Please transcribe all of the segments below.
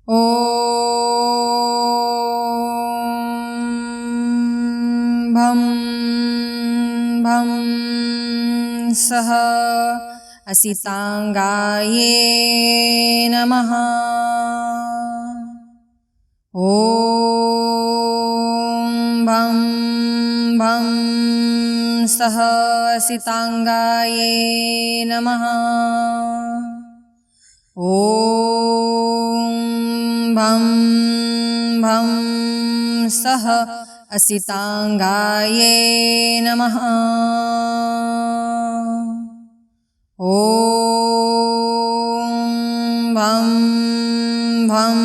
ॐ भं भं सः असिताङ्गायै नमः। ॐ भं भं सः असिताङ्गायै नमः। ॐ भं भं सः असिताङ्गायै नमः। ॐ भं भं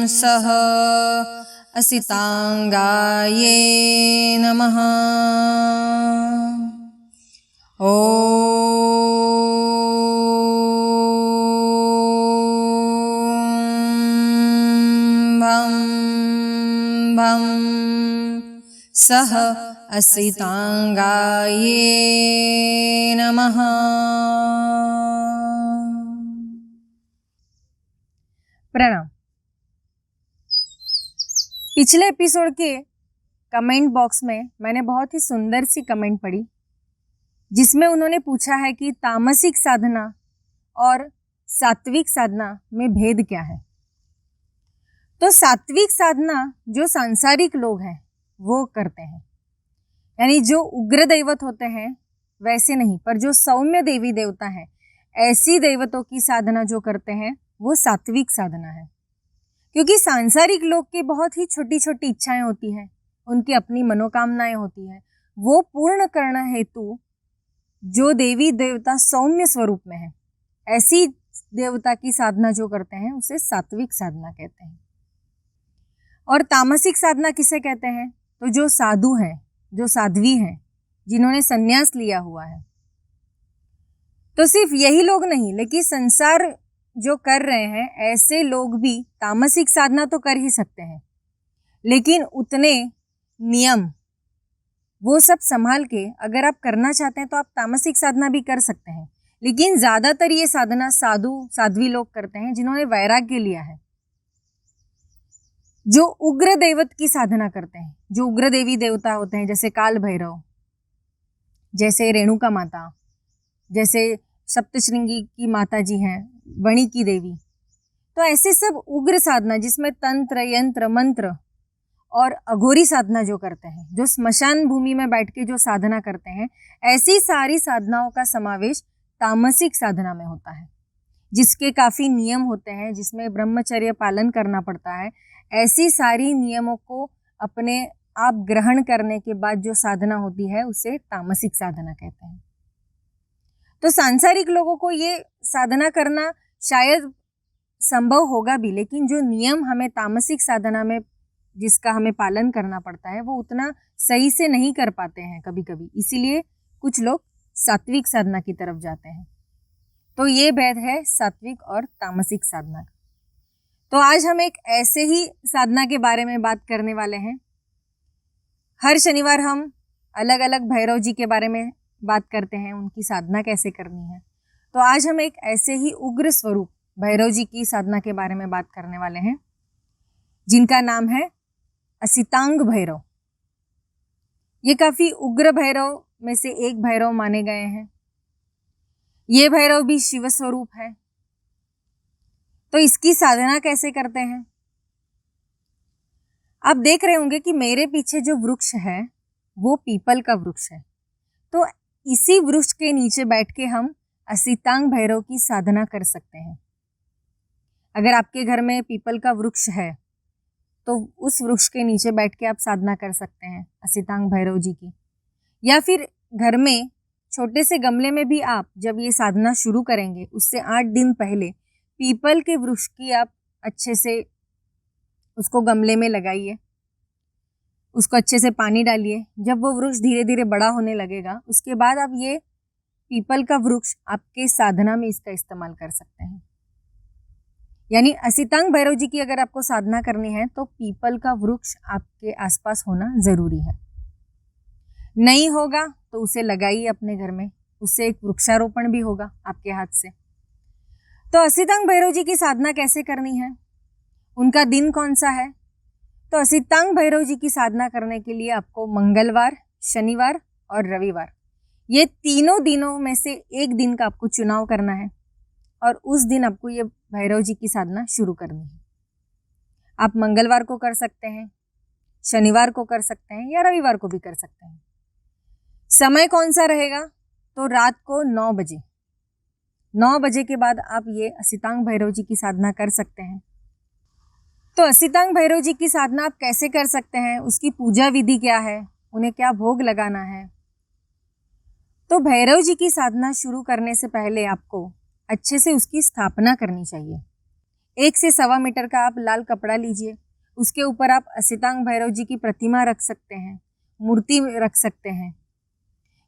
सः असिताङ्गायै नमः। ॐ भं भं सः असिताङ्गायै नमः। प्रणाम। पिछले एपिसोड के कमेंट बॉक्स में मैंने बहुत ही सुंदर सी कमेंट पढ़ी, जिसमें उन्होंने पूछा है कि तामसिक साधना और सात्विक साधना में भेद क्या है। तो सात्विक साधना जो सांसारिक लोग हैं वो करते हैं, यानी जो उग्र दैवत होते हैं वैसे नहीं, पर जो सौम्य देवी देवता है ऐसी दैवतों की साधना जो करते हैं वो सात्विक साधना है। क्योंकि सांसारिक लोग की बहुत ही छोटी छोटी इच्छाएं होती हैं, उनकी अपनी मनोकामनाएं होती हैं, वो पूर्ण करना हेतु जो देवी देवता सौम्य स्वरूप में है ऐसी देवता की साधना जो करते हैं उसे सात्विक साधना कहते हैं। और तामसिक साधना किसे कहते हैं? तो जो साधु हैं, जो साध्वी हैं, जिन्होंने संन्यास लिया हुआ है। तो सिर्फ यही लोग नहीं, लेकिन संसार जो कर रहे हैं ऐसे लोग भी तामसिक साधना तो कर ही सकते हैं, लेकिन उतने नियम वो सब संभाल के अगर आप करना चाहते हैं तो आप तामसिक साधना भी कर सकते हैं। लेकिन ज़्यादातर ये साधना साधु साध्वी लोग करते हैं जिन्होंने वैराग्य लिया है, जो उग्र दैवत की साधना करते हैं, जो उग्र देवी देवता होते हैं, जैसे काल भैरव, जैसे रेणुका माता, जैसे सप्तशृंगी की माता जी हैं, वणी की देवी। तो ऐसे सब उग्र साधना जिसमें तंत्र यंत्र मंत्र और अघोरी साधना जो करते हैं, जो स्मशान भूमि में बैठ के जो साधना करते हैं, ऐसी सारी साधनाओं का समावेश तामसिक साधना में होता है, जिसके काफ़ी नियम होते हैं, जिसमें ब्रह्मचर्य पालन करना पड़ता है। ऐसी सारी नियमों को अपने आप ग्रहण करने के बाद जो साधना होती है उसे तामसिक साधना कहते हैं। तो सांसारिक लोगों को ये साधना करना शायद संभव होगा भी, लेकिन जो नियम हमें तामसिक साधना में जिसका हमें पालन करना पड़ता है वो उतना सही से नहीं कर पाते हैं कभी कभी, इसीलिए कुछ लोग सात्विक साधना की तरफ जाते हैं। तो ये भेद है सात्विक और तामसिक साधना का। तो आज हम एक ऐसे ही साधना के बारे में बात करने वाले हैं। हर शनिवार हम अलग अलग भैरव जी के बारे में बात करते हैं, उनकी साधना कैसे करनी है। तो आज हम एक ऐसे ही उग्र स्वरूप भैरव जी की साधना के बारे में बात करने वाले हैं, जिनका नाम है असितांग भैरव। ये काफ़ी उग्र भैरव में से एक भैरव माने गए हैं। ये भैरव भी शिव स्वरूप है। तो इसकी साधना कैसे करते हैं? आप देख रहे होंगे कि मेरे पीछे जो वृक्ष है वो पीपल का वृक्ष है। तो इसी वृक्ष के नीचे बैठ के हम असितांग भैरव की साधना कर सकते हैं। अगर आपके घर में पीपल का वृक्ष है तो उस वृक्ष के नीचे बैठ के आप साधना कर सकते हैं असितांग भैरव जी की। या फिर घर में छोटे से गमले में भी आप जब ये साधना शुरू करेंगे उससे 8 दिन पहले पीपल के वृक्ष की आप अच्छे से उसको गमले में लगाइए, उसको अच्छे से पानी डालिए। जब वो वृक्ष धीरे धीरे बड़ा होने लगेगा उसके बाद आप ये पीपल का वृक्ष आपके साधना में इसका इस्तेमाल कर सकते हैं। यानी असितांग भैरव जी की अगर आपको साधना करनी है तो पीपल का वृक्ष आपके आसपास होना ज़रूरी है। नहीं होगा तो उसे लगाइए अपने घर में, उससे एक वृक्षारोपण भी होगा आपके हाथ से। तो असितांग भैरव जी की साधना कैसे करनी है? उनका दिन कौन सा है? तो असितांग भैरव जी की साधना करने के लिए आपको मंगलवार, शनिवार और रविवार, ये तीनों दिनों में से एक दिन का आपको चुनाव करना है और उस दिन आपको ये भैरव जी की साधना शुरू करनी है। आप मंगलवार को कर सकते हैं, शनिवार को कर सकते हैं या रविवार को भी कर सकते हैं। समय कौन सा रहेगा? तो रात को 9 बजे, 9 बजे के बाद आप ये असितांग भैरव जी की साधना कर सकते हैं। तो असितांग भैरव जी की साधना आप कैसे कर सकते हैं, उसकी पूजा विधि क्या है, उन्हें क्या भोग लगाना है? तो भैरव जी की साधना शुरू करने से पहले आपको अच्छे से उसकी स्थापना करनी चाहिए। 1 से 1.25 मीटर का आप लाल कपड़ा लीजिए, उसके ऊपर आप असितांग भैरव जी की प्रतिमा रख सकते हैं, मूर्ति रख सकते हैं,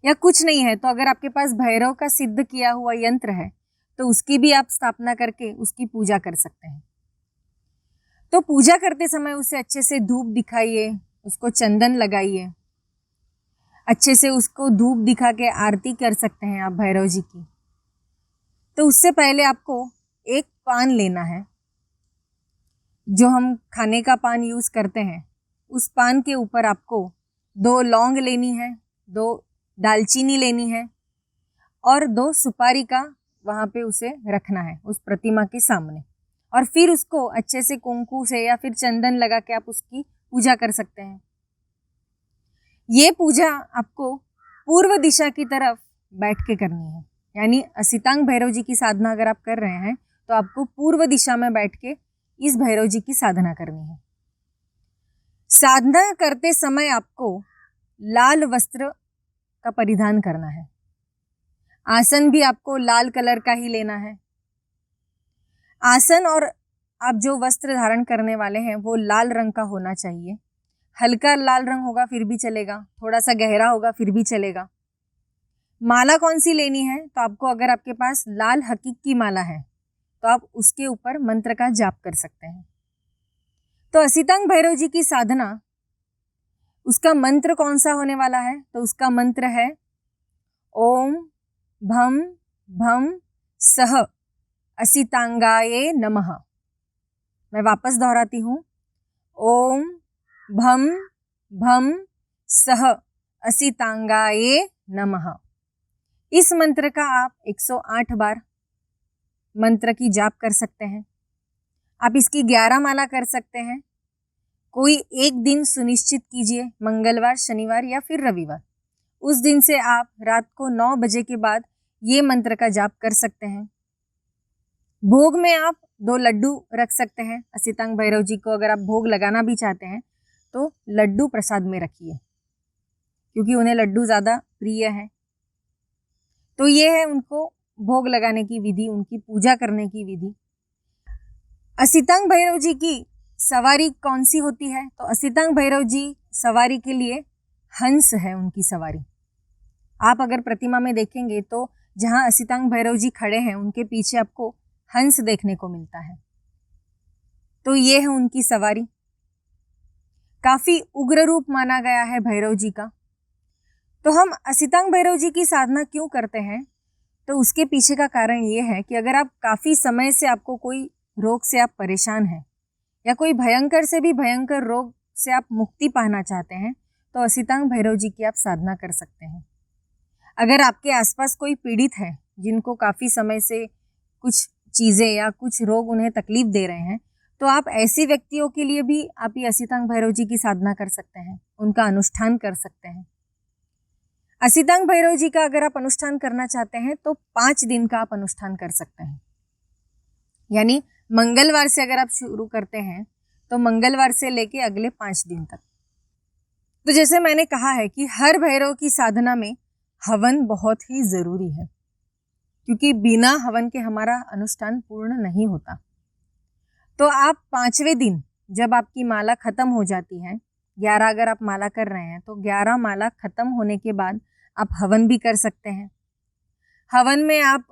या कुछ नहीं है तो अगर आपके पास भैरव का सिद्ध किया हुआ यंत्र है तो उसकी भी आप स्थापना करके उसकी पूजा कर सकते हैं। तो पूजा करते समय उसे अच्छे से धूप दिखाइए, उसको चंदन लगाइए, अच्छे से उसको धूप दिखा के आरती कर सकते हैं आप भैरव जी की। तो उससे पहले आपको एक पान लेना है, जो हम खाने का पान यूज करते हैं, उस पान के ऊपर आपको 2 लौंग लेनी है, 2 दालचीनी लेनी है और 2 सुपारी का वहाँ पे उसे रखना है उस प्रतिमा के सामने, और फिर उसको अच्छे से कुंकू से या फिर चंदन लगा के आप उसकी पूजा कर सकते हैं। ये पूजा आपको पूर्व दिशा की तरफ बैठ के करनी है, यानी असितांग भैरव जी की साधना अगर आप कर रहे हैं तो आपको पूर्व दिशा में बैठ के इस भैरव जी की साधना करनी है। साधना करते समय आपको लाल वस्त्र का परिधान करना है। आसन भी आपको लाल कलर का ही लेना है। आसन और आप जो वस्त्र धारण करने वाले हैं वो लाल रंग का होना चाहिए। हल्का लाल रंग होगा फिर भी चलेगा, थोड़ा सा गहरा होगा फिर भी चलेगा। माला कौन सी लेनी है? तो आपको अगर आपके पास लाल हकीक की माला है तो आप उसके ऊपर मंत्र का जाप कर सकते हैं। तो असितांग भैरव जी की साधना, उसका मंत्र कौन सा होने वाला है? तो उसका मंत्र है ओम भम भम सह असितांगाये नमः। मैं वापस दोहराती हूँ, ओम भम भम सह असितांगाये नमः। इस मंत्र का आप 108 बार मंत्र की जाप कर सकते हैं। आप इसकी 11 माला कर सकते हैं। कोई एक दिन सुनिश्चित कीजिए, मंगलवार, शनिवार या फिर रविवार। उस दिन से आप रात को 9 बजे के बाद ये मंत्र का जाप कर सकते हैं। भोग में आप 2 लड्डू रख सकते हैं। असितांग भैरव जी को अगर आप भोग लगाना भी चाहते हैं तो लड्डू प्रसाद में रखिए, क्योंकि उन्हें लड्डू ज़्यादा प्रिय है। तो ये है उनको भोग लगाने की विधि, उनकी पूजा करने की विधि। असितांग भैरव जी की सवारी कौन सी होती है? तो असितांग भैरव जी सवारी के लिए हंस है उनकी सवारी। आप अगर प्रतिमा में देखेंगे तो जहाँ असितांग भैरव जी खड़े हैं उनके पीछे आपको हंस देखने को मिलता है। तो ये है उनकी सवारी। काफी उग्र रूप माना गया है भैरव जी का। तो हम असितांग भैरव जी की साधना क्यों करते हैं? तो उसके पीछे का कारण ये है कि अगर आप काफी समय से आपको कोई रोग से आप परेशान हैं या कोई भयंकर से भी भयंकर रोग से आप मुक्ति पाना चाहते हैं तो असितांग भैरव जी की आप साधना कर सकते हैं। अगर आपके आसपास कोई पीड़ित है जिनको काफ़ी समय से कुछ चीज़ें या कुछ रोग उन्हें तकलीफ दे रहे हैं तो आप ऐसे व्यक्तियों के लिए भी आप ये असितांग भैरव जी की साधना कर सकते हैं, उनका अनुष्ठान कर सकते हैं। असितांग भैरव जी का अगर आप अनुष्ठान करना चाहते हैं तो 5 दिन का आप अनुष्ठान कर सकते हैं। यानी मंगलवार से अगर आप शुरू करते हैं तो मंगलवार से लेके अगले 5 दिन तक। तो जैसे मैंने कहा है कि हर भैरव की साधना में हवन बहुत ही ज़रूरी है, क्योंकि बिना हवन के हमारा अनुष्ठान पूर्ण नहीं होता। तो आप 5वें दिन जब आपकी माला ख़त्म हो जाती है, 11 अगर आप माला कर रहे हैं तो 11 माला ख़त्म होने के बाद आप हवन भी कर सकते हैं। हवन में आप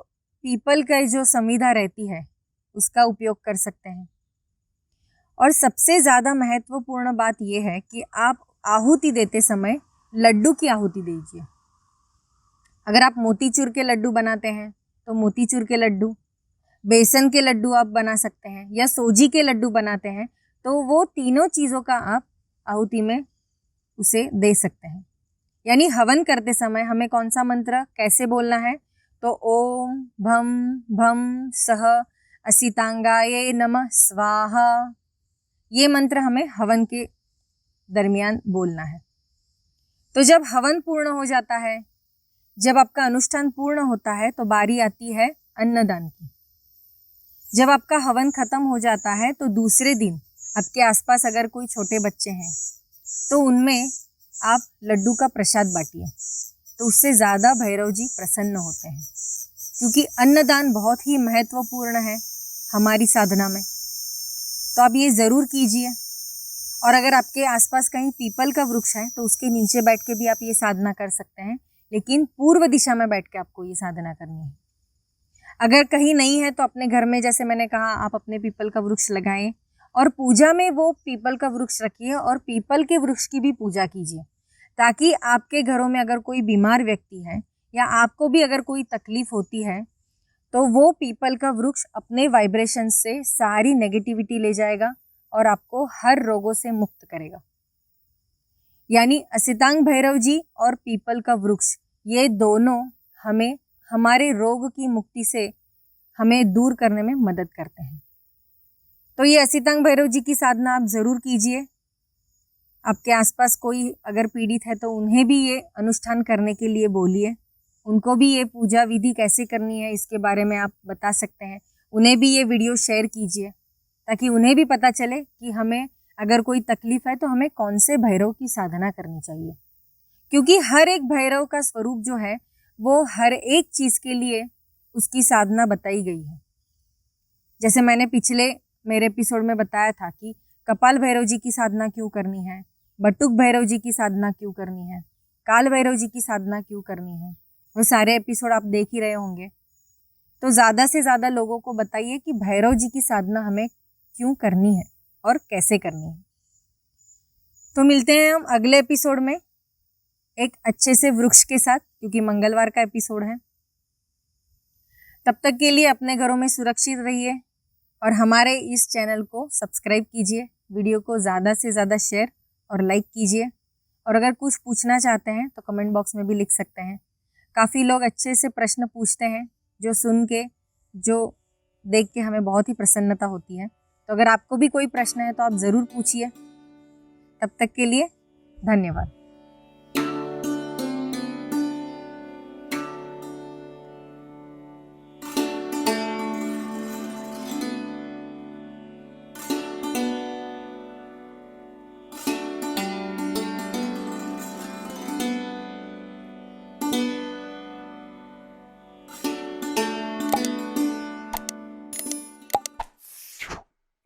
पीपल का जो संविधा रहती है उसका उपयोग कर सकते हैं। और सबसे ज़्यादा महत्वपूर्ण बात यह है कि आप आहुति देते समय लड्डू की आहुति दीजिए। अगर आप मोतीचूर के लड्डू बनाते हैं तो मोतीचूर के लड्डू, बेसन के लड्डू आप बना सकते हैं या सूजी के लड्डू बनाते हैं, तो वो तीनों चीज़ों का आप आहुति में उसे दे सकते हैं। यानी हवन करते समय हमें कौन सा मंत्र कैसे बोलना है, तो ओम भम भम सह असितांगाय नमः स्वाहा, ये मंत्र हमें हवन के दरमियान बोलना है। तो जब हवन पूर्ण हो जाता है, जब आपका अनुष्ठान पूर्ण होता है, तो बारी आती है अन्नदान की। जब आपका हवन खत्म हो जाता है तो दूसरे दिन आपके आसपास अगर कोई छोटे बच्चे हैं तो उनमें आप लड्डू का प्रसाद बांटिए, तो उससे ज़्यादा भैरव जी प्रसन्न होते हैं, क्योंकि अन्नदान बहुत ही महत्वपूर्ण है हमारी साधना में। तो आप ये ज़रूर कीजिए। और अगर आपके आसपास कहीं पीपल का वृक्ष है तो उसके नीचे बैठ के भी आप ये साधना कर सकते हैं, लेकिन पूर्व दिशा में बैठ के आपको ये साधना करनी है। अगर कहीं नहीं है तो अपने घर में, जैसे मैंने कहा, आप अपने पीपल का वृक्ष लगाएं और पूजा में वो पीपल का वृक्ष रखिए और पीपल के वृक्ष की भी पूजा कीजिए, ताकि आपके घरों में अगर कोई बीमार व्यक्ति है या आपको भी अगर कोई तकलीफ होती है तो वो पीपल का वृक्ष अपने वाइब्रेशन से सारी नेगेटिविटी ले जाएगा और आपको हर रोगों से मुक्त करेगा। यानी असितांग भैरव जी और पीपल का वृक्ष, ये दोनों हमें हमारे रोग की मुक्ति से हमें दूर करने में मदद करते हैं। तो ये असितांग भैरव जी की साधना आप ज़रूर कीजिए। आपके आसपास कोई अगर पीड़ित है तो उन्हें भी ये अनुष्ठान करने के लिए बोलिए, उनको भी ये पूजा विधि कैसे करनी है इसके बारे में आप बता सकते हैं। उन्हें भी ये वीडियो शेयर कीजिए ताकि उन्हें भी पता चले कि हमें अगर कोई तकलीफ है तो हमें कौन से भैरव की साधना करनी चाहिए, क्योंकि हर एक भैरव का स्वरूप जो है वो हर एक चीज़ के लिए उसकी साधना बताई गई है। जैसे मैंने पिछले मेरे एपिसोड में बताया था कि कपाल भैरव जी की साधना क्यों करनी है, बटुक भैरव जी की साधना क्यों करनी है, काल भैरव जी की साधना क्यों करनी है, वो सारे एपिसोड आप देख ही रहे होंगे। तो ज़्यादा से ज़्यादा लोगों को बताइए कि भैरव जी की साधना हमें क्यों करनी है और कैसे करनी है। तो मिलते हैं हम अगले एपिसोड में एक अच्छे से वृक्ष के साथ, क्योंकि मंगलवार का एपिसोड है। तब तक के लिए अपने घरों में सुरक्षित रहिए और हमारे इस चैनल को सब्सक्राइब कीजिए, वीडियो को ज़्यादा से ज़्यादा शेयर और लाइक कीजिए। और अगर कुछ पूछना चाहते हैं तो कमेंट बॉक्स में भी लिख सकते हैं। काफ़ी लोग अच्छे से प्रश्न पूछते हैं, जो सुन के, जो देख के हमें बहुत ही प्रसन्नता होती है। तो अगर आपको भी कोई प्रश्न है तो आप ज़रूर पूछिए। तब तक के लिए धन्यवाद।